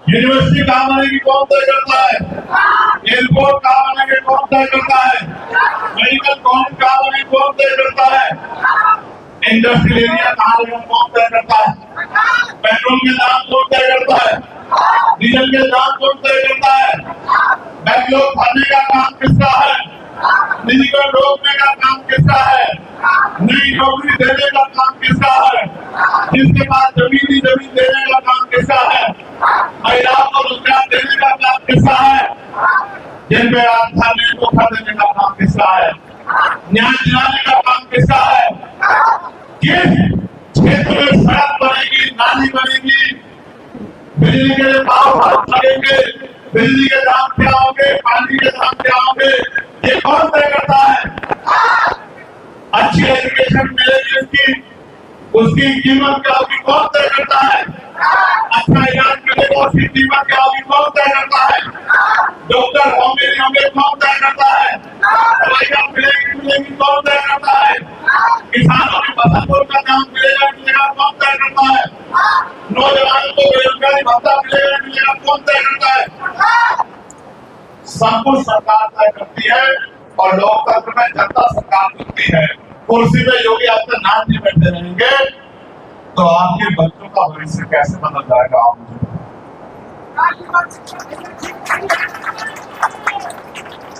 University कहाँ बनेगी कौन तय करता है? एयरपोर्ट कहाँ बनेंगे कौन तय करता है? मेडिकल कॉलेज कहाँ बने कौन तय करता है? इंडस्ट्रियल एरिया कहाँ लगे कौन तय करता है? पेट्रोल के दाम कौन तय करता है? डीजल के दाम कौन तय करता है? बैकलॉग भरने का काम किसका है? फिजिकल रोकने का काम किसका है? नई नौकरी देने का काम किसका है? जिसके पास जमीन देने का काम किसका है? महिलाओं को रोजगार देने का काम किसका है? जिन पे राजधानी को देने का काम किसका है? न्याय दिलाने का काम किसका है? किस क्षेत्र में सड़क बनेगी, नाली बनेगी, बिजली के भाव लगेंगे, बिजली के दाम क्या होंगे, पानी के दाम क्या होंगे, ये कौन तय करता है? अच्छी एजुकेशन मिलेगी उसकी कीमत क्या होगी कौन तय करता है? अच्छा इलाज मिलेगा उसकी कीमत क्या होगी कौन तय करता है? डॉक्टर होंगे नहीं होंगे कौन तय करता है? दवाइयाँ मिलेगी कौन तय करता है? किसानों की फसल का दाम मिलेगा कौन तय करता है? नौजवानों को बेरोजगारी भत्ता मिलेगा कौन तय करता है? सब कुछ सरकार तय करती है और लोकतंत्र में जनता सरकार करती है। कुर्सी पे योगी आपका नाम नहीं बैठे रहेंगे तो आपके बच्चों का भविष्य कैसे बदल जाएगा? आप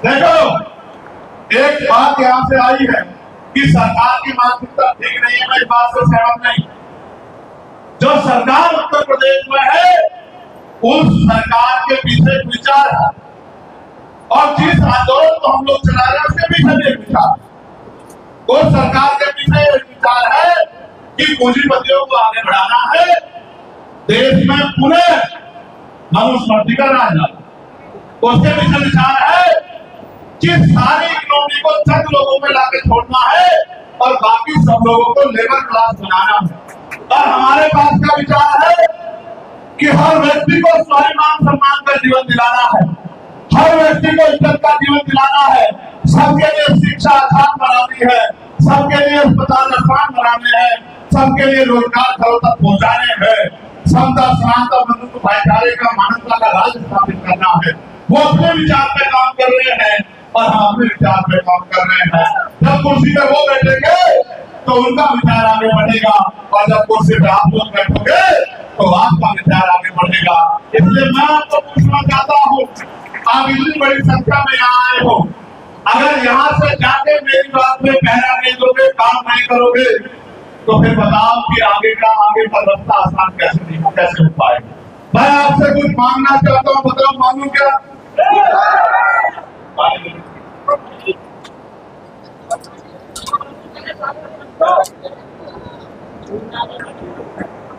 देखो एक बात यहाँ से आई है कि सरकार की मानसिकता ठीक नहीं है, मैं इस बात से सहमत नहीं। जो सरकार उत्तर प्रदेश में है उस सरकार के पीछे विचार है और जिस आंदोलन को हम लोग चला रहे हैं उसके पीछे भी विचार, उस सरकार के पीछे विचार है कि पूंजीपतियों को आगे बढ़ाना है, देश में पूरे मनुस्मृति का राज लाना। उसके पीछे विचार है कि सारी इकोनॉमी को चंद लोगों में लाके छोड़ना है और बाकी सब लोगों को लेबर क्लास बनाना है। और हमारे पास का विचार है कि हर व्यक्ति को स्वाभिमान सम्मान का जीवन दिलाना है, हर व्यक्ति को इज्जत का जीवन दिलाना है, सबके लिए शिक्षा आसान बनानी है, सबके लिए अस्पताल आसान बनाने हैं, सबके लिए रोजगार घरों तक पहुंचाने हैं, समता समानता बंधुत्व भाईचारे का मानवता का राज स्थापित करना है। वो अपने विचार पे काम कर रहे हैं और हम अपने विचार पे काम कर रहे हैं। जब कुर्सी पे वो बैठेंगे तो उनका विचार आगे बढ़ेगा और जब कुर्सी पे आप लोग बैठोगे तो आपका विचार आगे बढ़ेगा। इसलिए मैं आपको पूछना चाहता हूँ, आप इतनी बड़ी संख्या में यहाँ आए हो, अगर यहाँ से जाके मेरी बात में पहरा नहीं दोगे, काम नहीं करोगे तो फिर बताओ कि आगे का रास्ता आसान कैसे हो पाएगा? मैं आपसे कुछ मांगना चाहता हूँ, बताओ मांगू क्या?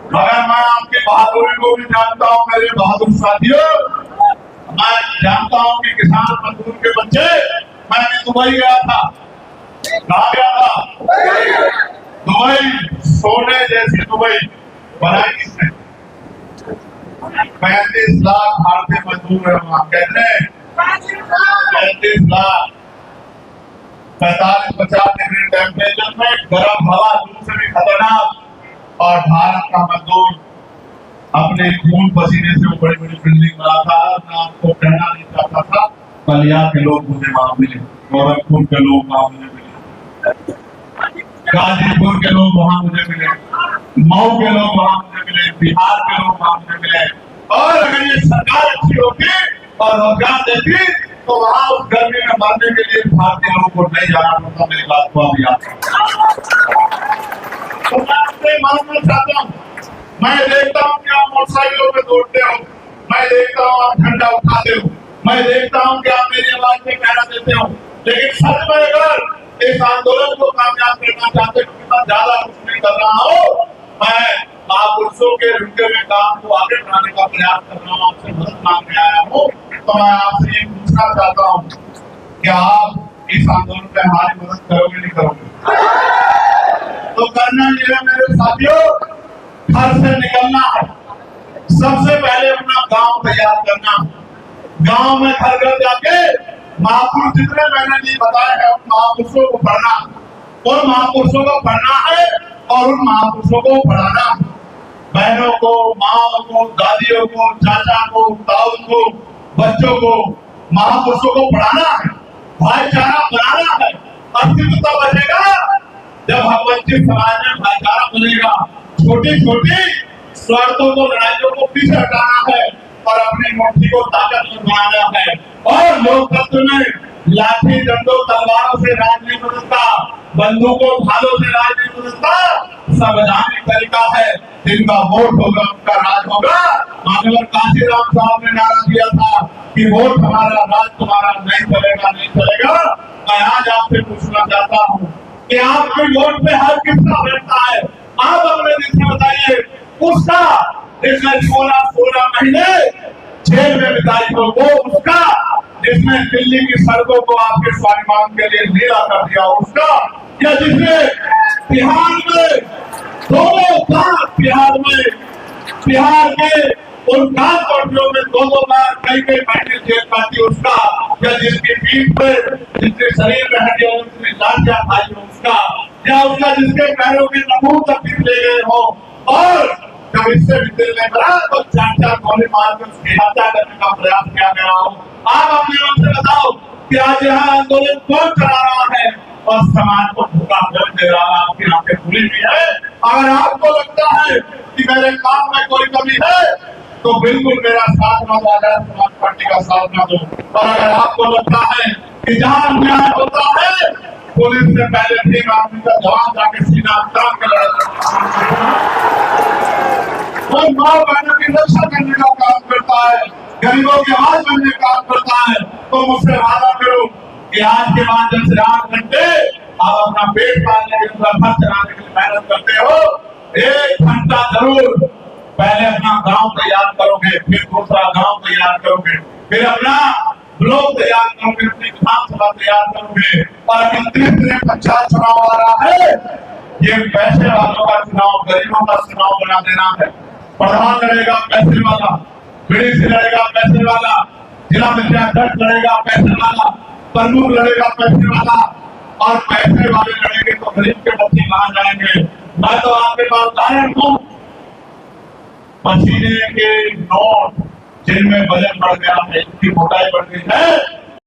मगर मैं आपकी बहादुरी को भी जानता हूँ मेरे बहादुर साथियों। मैं जानता हूँ कि किसान मजदूर के बच्चे, मैं भी दुबई गया था, कहाँ गया था? दुबई, सोने जैसी दुबई बनाई किसने? 35 लाख भारतीय मजदूर है वहाँ, कहते हैं 35 लाख, 45-50 डिग्री टेम्परेचर में गर्म हवा, दूर से भी खतरनाक, और भारत का मजदूर अपने खून पसीने से वो बड़ी बड़ी बिल्डिंग बनाता है। मैं आपको कहना नहीं चाहता था, बलिया के लोग मुझे वहां मिले, गोरखपुर के लोग वहां मुझे मिले, गाजीपुर के लोग वहां मुझे मिले, मऊ के लोग वहां मुझे मिले, बिहार के लोग वहां मुझे मिले। और अगर ये सरकार अच्छी होती और रोजगार देती तो वहां उस गर्मी में मरने के लिए भारतीय लोगों को नहीं जाना पड़ता। मेरी बात को आप याद तो मैं आपसे मांगना चाहता हूँ, मैं देखता हूँ कि आप मोटरसाइकिलों पे दौड़ते हो, मैं देखता हूँ आप झंडा उठाते हो, मैं देखता हूँ कि आप मेरी आवाज में कहना देते हो, लेकिन सच में अगर इस आंदोलन को कामयाब करना चाहते हो, मैं ज्यादा कुछ नहीं कर रहा हूँ, मैं महापुरुषों के रुके हुए काम को आगे बढ़ाने का प्रयास कर रहा हूँ, आपसे मदद मांगने आया हूँ। तो मैं आपसे ये पूछना चाहता हूँ कि आप इस आंदोलन में हमारी मदद करोगे नहीं करोगे? तो करना ये है मेरे साथियों, घर से निकलना है, सबसे पहले अपना गांव तैयार करना, गांव में घर घर जाके महापुरुष जितने मैंने नहीं बताए हैं उन महापुरुषों को पढ़ना, उन महापुरुषों को पढ़ना है और उन महापुरुषों को पढ़ाना। बहनों को, माओ को, दादियों को, चाचा को, ताऊ को, बच्चों को, महापुरुषों को पढ़ाना है, भाईचारा बनाना है। अस्तित्व बचेगा जब हम वंचित समाज में भाईचारा बनेगा। छोटी छोटी स्वार्थों को, लड़ाइयों को पीछे हटाना है और अपनी मुट्ठी को ताकतवर बनाना है। और लोकतंत्र में लाठी डंडों तलवारों से राज नहीं बदलता, बंदूकों भालों से राज नहीं बदलता। संवैधानिक तरीका है, जिनका वोट होगा उनका राज होगा। मानव काशीराम साहब ने नारा दिया था कि वोट हमारा, राज तुम्हारा, नहीं चलेगा, नहीं चलेगा। मैं आज आपसे पूछना चाहता हूँ कि आपके वोट पे हर किसका बैठता है? आप अपने दिल से बताइए। उसका जिसने 16 महीने जेल में बिताई हो, वो उसका जिसने दिल्ली की सड़कों को आपके स्वाभिमान के लिए नीला कर दिया, उसका, या जिसने बिहार में 2 बार बिहार के उन कानकोटियों में 2 बार कई महीने जेल काटी, उसका, या जिसकी पीठ पे, जिसके शरीर में हड्डियां, उसने लाठियां खाई हो, उसका, या उसका जिसके पैरों के नमून तक ले गए हो और जब इससे भी दिल नहीं भरा तो 4 गोली मार के उसकी हत्या करने का प्रयास किया गया हो। आप अपने मन से बताओ कि आज यहाँ आंदोलन कौन चला रहा है और समाज को धोखा कौन दे रहा है? आपकी आंखें खुली हुई है। अगर आपको लगता है कि मेरे काम में कोई कमी है तो बिल्कुल मेरा साथ न दो, समाज पार्टी का साथ न दो। और अगर आपको लगता है कि जहाँ अन्याय होता है पुलिस से पहले ठीक आदमी का जवाब जाके सीना तान कर कोई माँ बहनों की रक्षा करने का काम करता है, गरीबों की आवाज बनने का काम करता है, तो मुझसे वादा करो कि आज के बाद जब से 8 घंटे आप अपना पेट पालने के लिए, घर चलाने के लिए मेहनत करते हो, 1 घंटा जरूर पहले अपना गांव तैयार करोगे, फिर दूसरा गांव तैयार करोगे, फिर अपना ब्लॉक तैयार करोगे, अपनी विधानसभा तैयार करोगे। और 31 में पंचायत चुनाव आ रहा है। ये पैसे वालों का चुनाव, गरीबों का चुनाव बना देना है। प्रधान लड़ेगा पैसे वाला, बीडीसी लड़ेगा पैसे वाला, जिला पंचायत लड़ेगा पैसे वाला, प्रमुख लड़ेगा पैसे वाला, और पैसे वाले लड़ेंगे तो गरीब के बच्चे कहाँ जाएंगे? मैं तो आपके पास उदाहरण हूँ, पसीने के नोट जिनमें वजन बढ़ गया है, इनकी मोटाई बढ़ गई है,